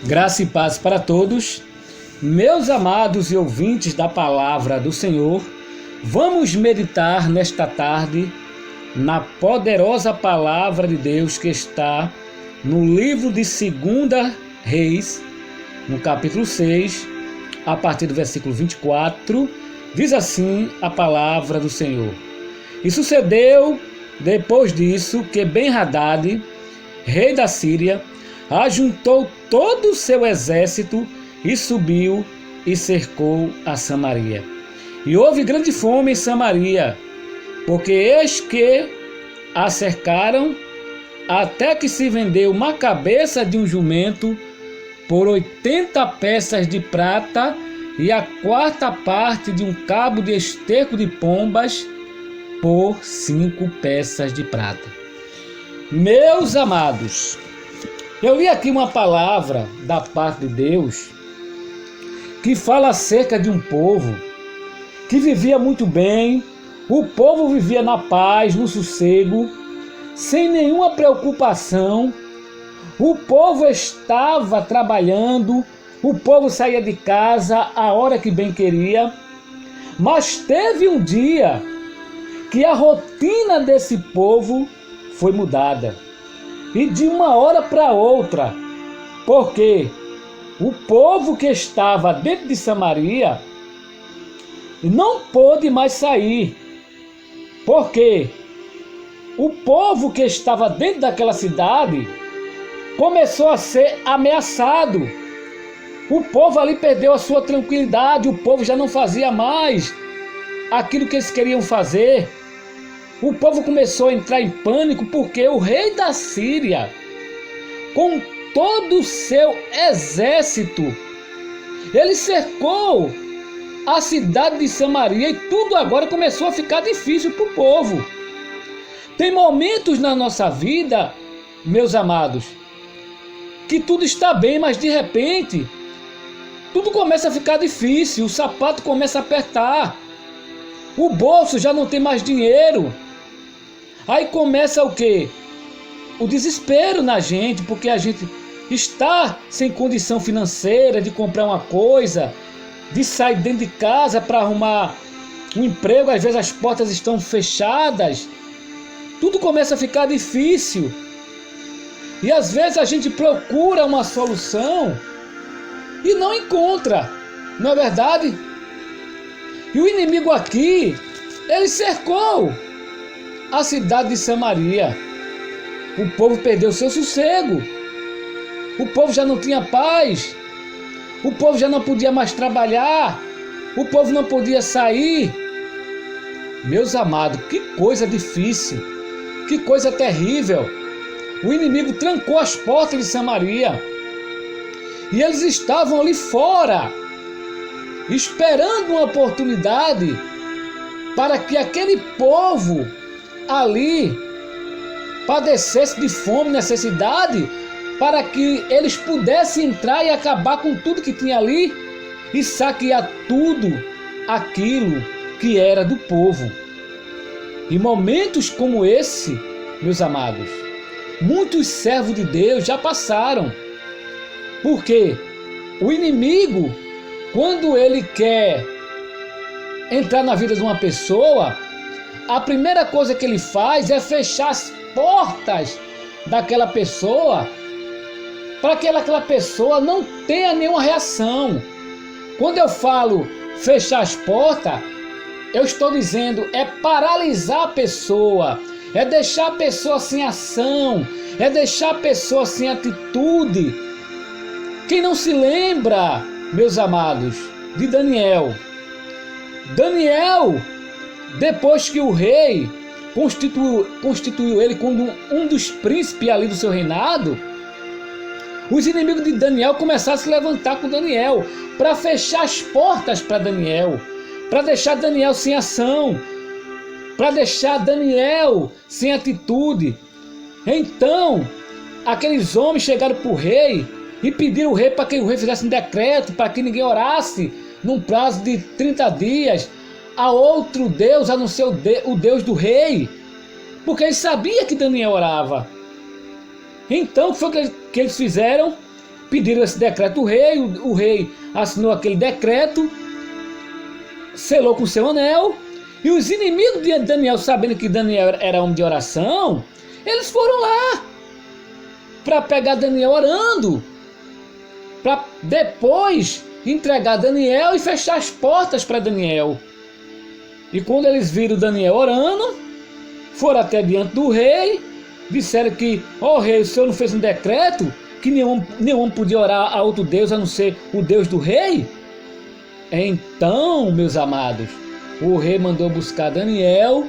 Graça e paz para todos, meus amados e ouvintes da palavra do Senhor. Vamos meditar nesta tarde na poderosa palavra de Deus que está no livro de 2 Reis, no capítulo 6, a partir do versículo 24, diz assim a palavra do Senhor. E sucedeu depois disso que Ben-Hadad, rei da Síria, ajuntou todo o seu exército e subiu e cercou a Samaria. E houve grande fome em Samaria, porque eis que a cercaram, até que se vendeu uma cabeça de um jumento por 80 peças de prata e a quarta parte de um cabo de esterco de pombas por 5 peças de prata. Meus amados, eu li aqui uma palavra da parte de Deus que fala acerca de um povo que vivia muito bem. O povo vivia na paz, no sossego, sem nenhuma preocupação. O povo estava trabalhando, o povo saía de casa a hora que bem queria. Mas teve um dia que a rotina desse povo foi mudada. E de uma hora para outra, porque o povo que estava dentro de Samaria não pôde mais sair, porque o povo que estava dentro daquela cidade começou a ser ameaçado. O povo ali perdeu a sua tranquilidade, o povo já não fazia mais aquilo que eles queriam fazer. O povo começou a entrar em pânico porque o rei da Síria, com todo o seu exército, ele cercou a cidade de Samaria e tudo agora começou a ficar difícil para o povo. Tem momentos na nossa vida, meus amados, que tudo está bem, mas de repente tudo começa a ficar difícil, o sapato começa a apertar, o bolso já não tem mais dinheiro. Aí começa o quê? O desespero na gente, porque a gente está sem condição financeira de comprar uma coisa, de sair dentro de casa para arrumar um emprego, às vezes as portas estão fechadas. Tudo começa a ficar difícil. E às vezes a gente procura uma solução e não encontra, não é verdade? E o inimigo aqui, ele cercou a cidade de Samaria. O povo perdeu seu sossego. O povo já não tinha paz. O povo já não podia mais trabalhar. O povo não podia sair. Meus amados, que coisa difícil. Que coisa terrível. O inimigo trancou as portas de Samaria. E eles estavam ali fora, esperando uma oportunidade para que aquele povo ali padecesse de fome e necessidade, para que eles pudessem entrar e acabar com tudo que tinha ali e saquear tudo aquilo que era do povo. Em momentos como esse, meus amados, muitos servos de Deus já passaram, porque o inimigo, quando ele quer entrar na vida de uma pessoa, a primeira coisa que ele faz é fechar as portas daquela pessoa, para que aquela pessoa não tenha nenhuma reação. Quando eu falo fechar as portas, eu estou dizendo é paralisar a pessoa, é deixar a pessoa sem ação, é deixar a pessoa sem atitude. Quem não se lembra, meus amados, de Daniel? Daniel, depois que o rei constituiu ele como um dos príncipes ali do seu reinado, os inimigos de Daniel começaram a se levantar com Daniel para fechar as portas para Daniel, para deixar Daniel sem ação, para deixar Daniel sem atitude. Então, aqueles homens chegaram para o rei e pediram ao rei para que o rei fizesse um decreto para que ninguém orasse num prazo de 30 dias a outro Deus, a não ser o Deus do rei, porque ele sabia que Daniel orava. Então, o que foi que eles fizeram? pediram esse decreto ao rei, o rei assinou aquele decreto, selou com seu anel, e os inimigos de Daniel, sabendo que Daniel era homem de oração, eles foram lá para pegar Daniel orando, para depois entregar Daniel e fechar as portas para Daniel. E quando eles viram Daniel orando, foram até diante do rei, disseram que, ó rei, o senhor não fez um decreto que nenhum podia orar a outro Deus a não ser o Deus do rei? Então, meus amados, o rei mandou buscar Daniel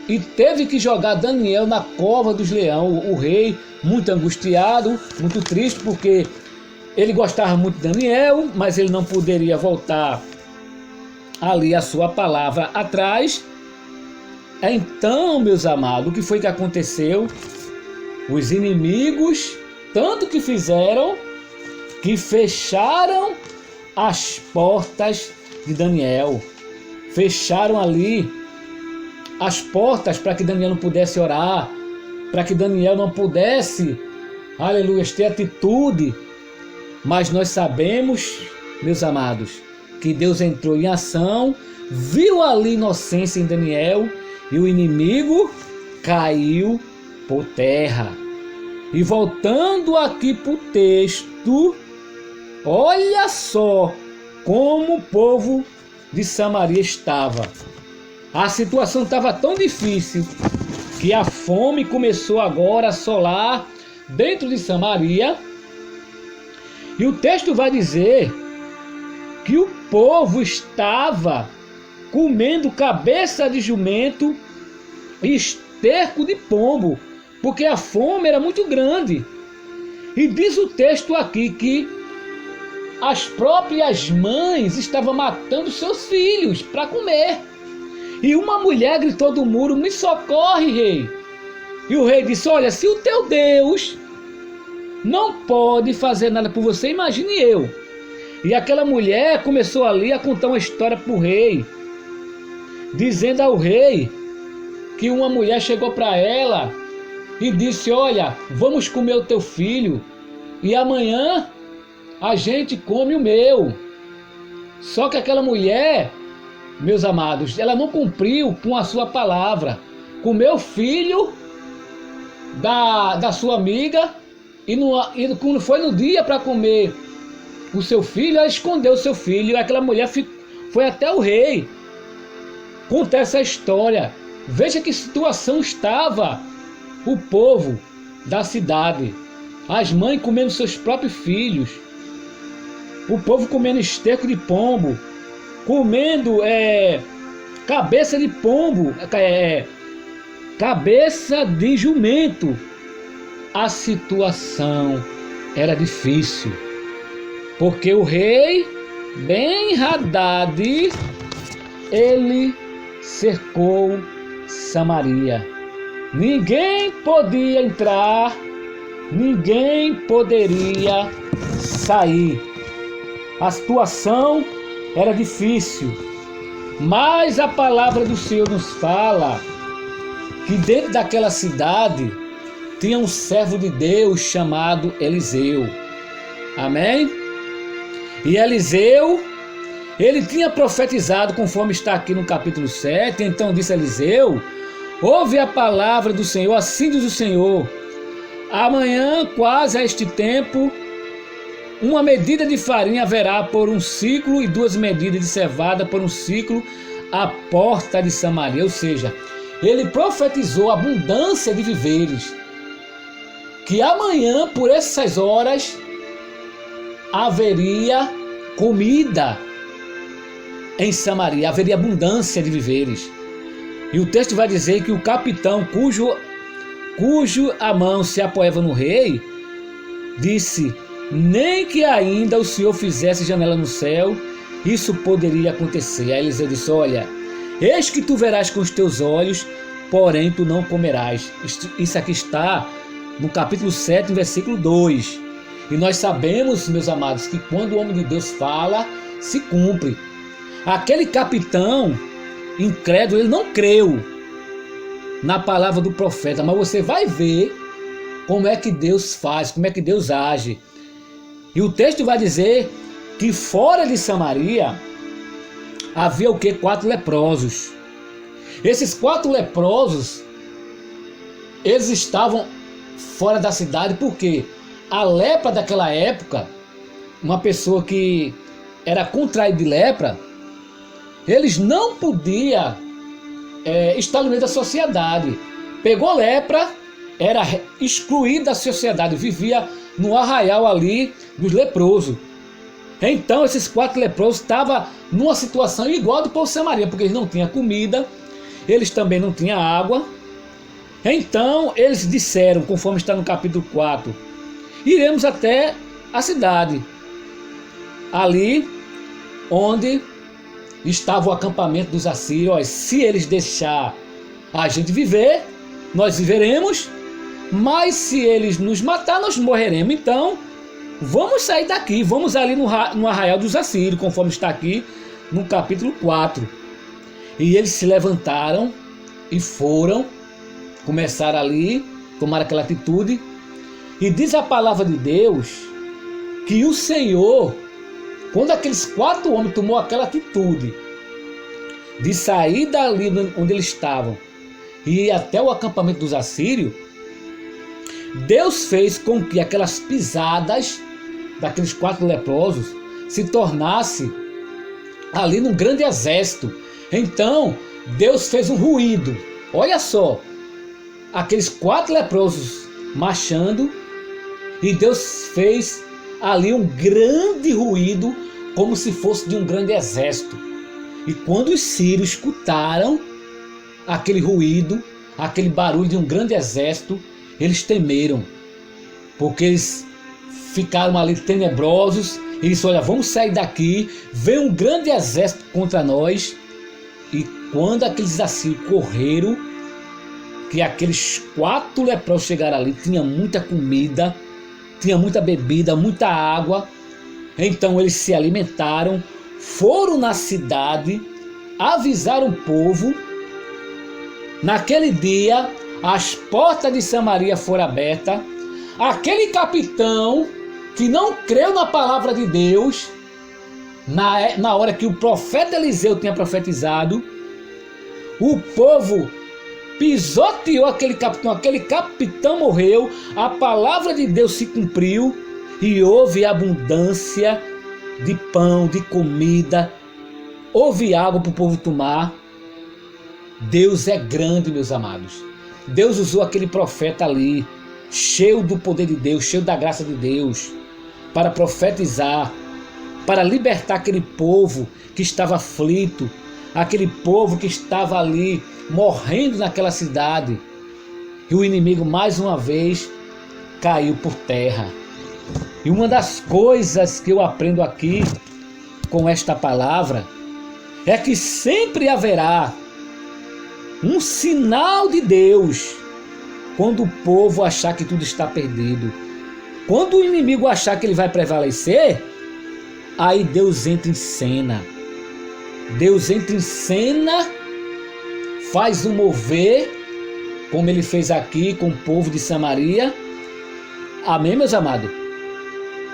e teve que jogar Daniel na cova dos leões. O rei, muito angustiado, muito triste, porque ele gostava muito de Daniel, mas ele não poderia voltar ali a sua palavra atrás. Então, meus amados, o que foi que aconteceu? Os inimigos, tanto que fizeram, que fecharam as portas de Daniel. Fecharam ali as portas para que Daniel não pudesse orar, para que Daniel não pudesse, aleluia, ter atitude. Mas nós sabemos, meus amados, que Deus entrou em ação, viu ali inocência em Daniel e o inimigo caiu por terra. E voltando aqui para o texto, olha só como o povo de Samaria estava. A situação estava tão difícil que a fome começou agora a assolar dentro de Samaria. E o texto vai dizer que o povo estava comendo cabeça de jumento e esterco de pombo, porque a fome era muito grande. E diz o texto aqui que as próprias mães estavam matando seus filhos para comer. E uma mulher gritou do muro: me socorre, rei. E o rei disse: olha, se o teu Deus não pode fazer nada por você, imagine eu. E aquela mulher começou ali a contar uma história para o rei, dizendo ao rei que uma mulher chegou para ela e disse: olha, vamos comer o teu filho e amanhã a gente come o meu. Só que aquela mulher, meus amados, ela não cumpriu com a sua palavra. Comeu o filho da sua amiga e quando foi no dia para comer o seu filho, ela escondeu o seu filho. E aquela mulher foi até o rei contar essa história. Veja que situação estava o povo da cidade. As mães comendo seus próprios filhos. O povo comendo esterco de pombo. Comendo cabeça de pombo. Cabeça de jumento. A situação era difícil. Porque o rei Ben-Hadad, ele cercou Samaria. Ninguém podia entrar, ninguém poderia sair. A situação era difícil, mas a palavra do Senhor nos fala que dentro daquela cidade tinha um servo de Deus chamado Eliseu. Amém? E Eliseu, ele tinha profetizado, conforme está aqui no capítulo 7. Então disse Eliseu: ouve a palavra do Senhor, assim diz o Senhor: amanhã, quase a este tempo, uma medida de farinha haverá por um ciclo e 2 medidas de cevada por um ciclo à porta de Samaria. Ou seja, ele profetizou abundância de víveres, que amanhã, por essas horas, haveria comida em Samaria, haveria abundância de víveres. E o texto vai dizer que o capitão, cujo a mão se apoiava no rei, disse: nem que ainda o Senhor fizesse janela no céu, isso poderia acontecer. Aí Eliseu disse: olha, eis que tu verás com os teus olhos, porém tu não comerás. Isso aqui está no capítulo 7, no versículo 2. E nós sabemos, meus amados, que quando o homem de Deus fala, se cumpre. Aquele capitão incrédulo, ele não creu na palavra do profeta, mas você vai ver como é que Deus faz, como é que Deus age. E o texto vai dizer que fora de Samaria havia o quê? 4 leprosos. Esses 4 leprosos, eles estavam fora da cidade porque a lepra daquela época, uma pessoa que era contraída de lepra, eles não podiam estar no meio da sociedade. Pegou lepra, era excluído da sociedade, vivia no arraial ali dos leprosos. Então esses 4 leprosos estavam numa situação igual do povo de Samaria, porque eles não tinham comida, eles também não tinham água. Então eles disseram, conforme está no capítulo 4, iremos até a cidade, ali onde estava o acampamento dos assírios. Se eles deixar a gente viver, nós viveremos, mas se eles nos matar, nós morreremos. Então vamos sair daqui, vamos ali no arraial dos assírios, conforme está aqui no capítulo 4. E eles se levantaram e foram, começaram ali, tomaram aquela atitude. E diz a palavra de Deus que o Senhor, quando aqueles 4 homens tomou aquela atitude de sair dali onde eles estavam e ir até o acampamento dos assírios, Deus fez com que aquelas pisadas daqueles 4 leprosos se tornasse ali num grande exército. Então Deus fez um ruído. Olha só, aqueles 4 leprosos marchando, e Deus fez ali um grande ruído, como se fosse de um grande exército. E quando os sírios escutaram aquele ruído, aquele barulho de um grande exército, eles temeram, porque eles ficaram ali tenebrosos. E eles disseram: olha, vamos sair daqui, vem um grande exército contra nós. E quando aqueles assírios correram, que aqueles 4 leprosos chegaram ali, tinha muita comida, tinha muita bebida, muita água. Então eles se alimentaram, foram na cidade, avisaram o povo. Naquele dia, as portas de Samaria foram abertas. Aquele capitão que não creu na palavra de Deus, na hora que o profeta Eliseu tinha profetizado, o povo pisoteou aquele capitão morreu, a palavra de Deus se cumpriu e houve abundância de pão, de comida, houve água para o povo tomar. Deus é grande, meus amados. Deus usou aquele profeta ali, cheio do poder de Deus, cheio da graça de Deus, para profetizar, para libertar aquele povo que estava aflito, aquele povo que estava ali morrendo naquela cidade. E o inimigo mais uma vez caiu por terra. E uma das coisas que eu aprendo aqui com esta palavra é que sempre haverá um sinal de Deus quando o povo achar que tudo está perdido. Quando o inimigo achar que ele vai prevalecer, aí Deus entra em cena. Deus entra em cena, faz um mover, como ele fez aqui com o povo de Samaria. Amém, meus amados?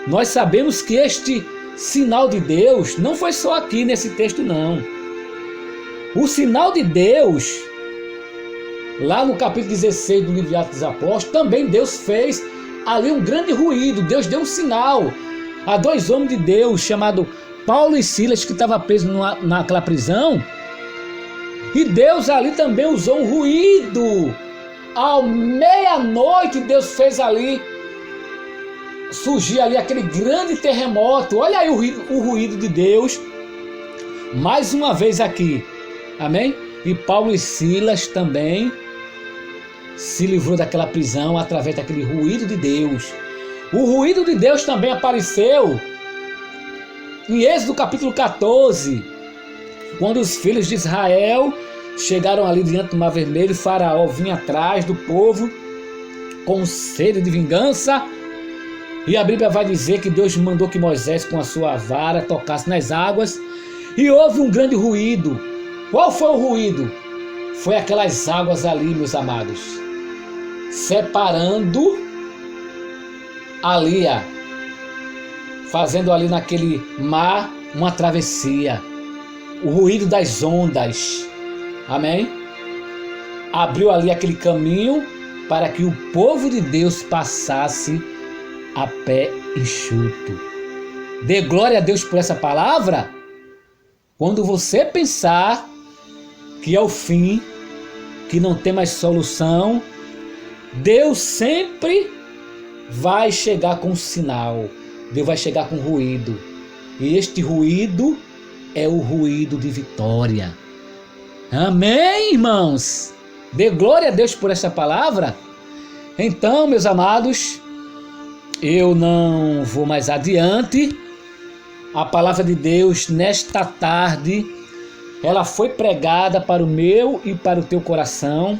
Nós sabemos que este sinal de Deus não foi só aqui nesse texto, não. O sinal de Deus, lá no capítulo 16 do livro de Atos dos Apóstolos, também Deus fez ali um grande ruído. Deus deu um sinal a 2 homens de Deus, chamados Paulo e Silas, que estavam presos naquela prisão. E Deus ali também usou um ruído. À meia-noite Deus fez ali surgir ali aquele grande terremoto. Olha aí o ruído de Deus mais uma vez aqui. Amém? E Paulo e Silas também se livrou daquela prisão através daquele ruído de Deus. O ruído de Deus também apareceu em Êxodo capítulo 14, quando os filhos de Israel chegaram ali diante do Mar Vermelho. Faraó vinha atrás do povo com sede de vingança. E a Bíblia vai dizer que Deus mandou que Moisés com a sua vara tocasse nas águas. E houve um grande ruído. Qual foi o ruído? Foi aquelas águas ali, meus amados, separando ali, fazendo ali naquele mar uma travessia. O ruído das ondas. Amém? Abriu ali aquele caminho para que o povo de Deus passasse a pé enxuto. Dê glória a Deus por essa palavra. Quando você pensar que é o fim, que não tem mais solução, Deus sempre vai chegar com um sinal. Deus vai chegar com ruído. E este ruído é o ruído de vitória. Amém, irmãos? Dê glória a Deus por essa palavra. Então, meus amados, eu não vou mais adiante. A palavra de Deus nesta tarde, ela foi pregada para o meu e para o teu coração.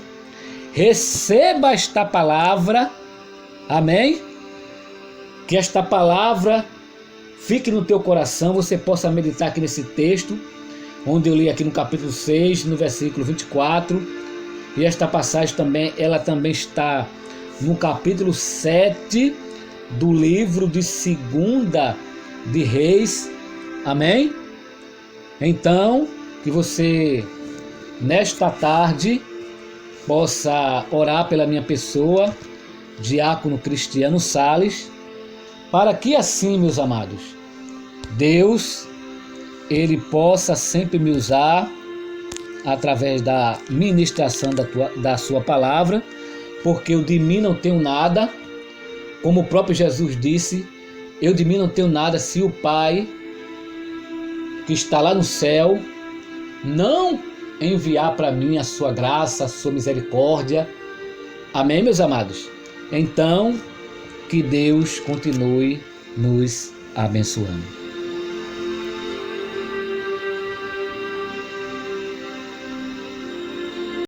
Receba esta palavra. Amém? Que esta palavra fique no teu coração, você possa meditar aqui nesse texto, onde eu li aqui no capítulo 6, no versículo 24. E esta passagem também, ela também está no capítulo 7 do livro de 2 de Reis. Amém? Então, que você, nesta tarde, possa orar pela minha pessoa, Diácono Cristiano Sales, para que assim, meus amados, Deus, Ele possa sempre me usar através da ministração da sua palavra, porque eu de mim não tenho nada, como o próprio Jesus disse, eu de mim não tenho nada se o Pai, que está lá no céu, não enviar para mim a sua graça, a sua misericórdia. Amém, meus amados? Então, que Deus continue nos abençoando.